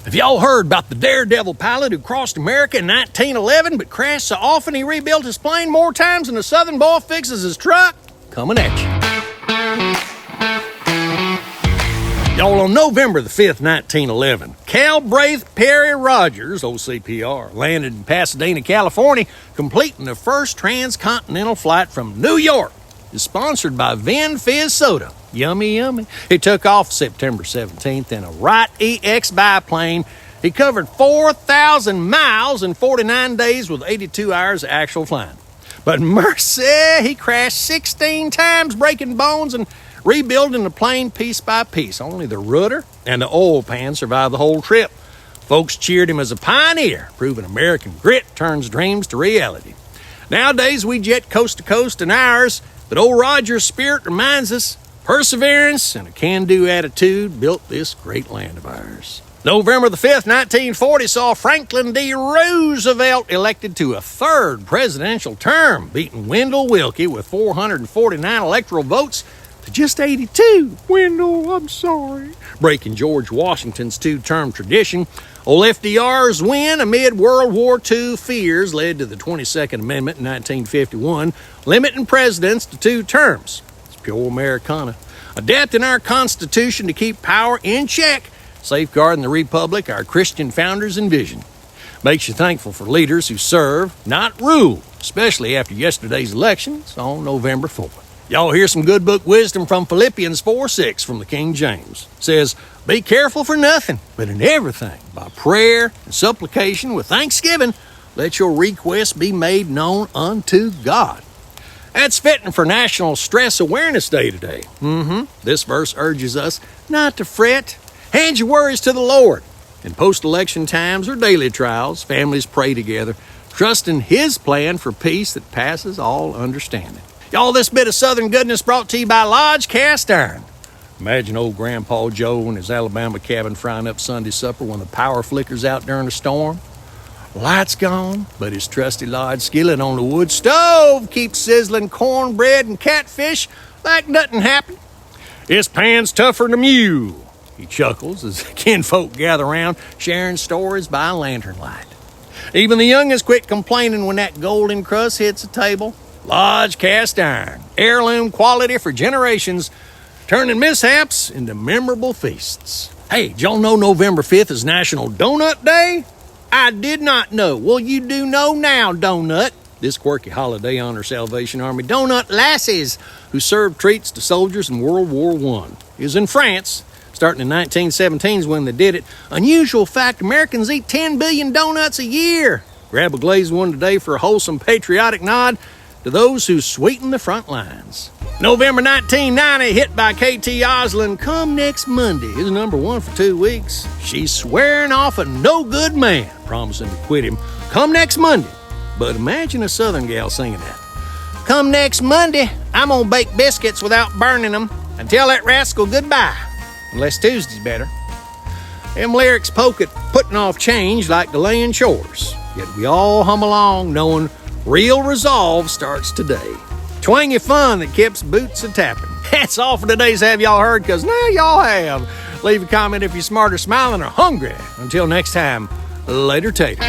Have y'all heard about the Daredevil pilot who crossed America in 1911 but crashed so often he rebuilt his plane more times than a Southern boy fixes his truck? Coming at you. Y'all, on November the 5th, 1911, Calbraith Perry Rodgers, OCPR, landed in Pasadena, California, completing the first transcontinental flight from New York. It's sponsored by Vin Fizz Soda. Yummy, yummy. He took off September 17th in a Wright EX biplane. He covered 4,000 miles in 49 days with 82 hours of actual flying. But mercy, he crashed 16 times, breaking bones and rebuilding the plane piece by piece. Only the rudder and the oil pan survived the whole trip. Folks cheered him as a pioneer, proving American grit turns dreams to reality. Nowadays, we jet coast to coast in hours, but old Rodgers' spirit reminds us perseverance and a can-do attitude built this great land of ours. November the 5th, 1940 saw Franklin D. Roosevelt elected to a third presidential term, beating Wendell Willkie with 449 electoral votes to just 82. Wendell, I'm sorry. Breaking George Washington's two-term tradition, old FDR's win amid World War II fears led to the 22nd Amendment in 1951, limiting presidents to 2 terms. It's pure Americana. Adapting our Constitution to keep power in check, safeguarding the Republic our Christian founders envisioned. Makes you thankful for leaders who serve, not rule, especially after yesterday's elections on November 4th. Y'all hear some good book wisdom from Philippians 4:6 from the King James. It says, "Be careful for nothing, but in everything, by prayer and supplication with thanksgiving, let your requests be made known unto God." That's fitting for National Stress Awareness Day today. This verse urges us not to fret. Hand your worries to the Lord. In post-election times or daily trials, families pray together, trusting His plan for peace that passes all understanding. Y'all, this bit of Southern goodness brought to you by Lodge Cast Iron. Imagine old Grandpa Joe in his Alabama cabin frying up Sunday supper when the power flickers out during a storm. Lights gone, but his trusty Lodge skillet on the wood stove keeps sizzling cornbread and catfish like nothing happened. His pan's tougher than a mule. He chuckles as kinfolk gather around, sharing stories by lantern light. Even the youngest quit complaining when that golden crust hits the table. Lodge Cast Iron, heirloom quality for generations, turning mishaps into memorable feasts. Hey, did y'all know November 5th is National Donut Day? I did not know. Well, you do know now, Donut. This quirky holiday honors Salvation Army donut lassies who served treats to soldiers in World War I. It was in France. Starting in 1917 is when they did it. Unusual fact, Americans eat 10 billion donuts a year. Grab a glazed one today for a wholesome patriotic nod to those who sweeten the front lines. November 1990, hit by KT Oslin, Come Next Monday, is #1 for 2 weeks. She's swearing off a no-good man, promising to quit him come next Monday. But imagine a Southern gal singing that. Come next Monday, I'm gonna bake biscuits without burning them and tell that rascal goodbye. Unless Tuesday's better. Them lyrics poke at putting off change like delaying chores. Yet we all hum along knowing real resolve starts today. Twangy fun that keeps boots a-tapping. That's all for today's Have Y'all Heard, because now y'all have. Leave a comment if you're smart or smiling or hungry. Until next time, later taters.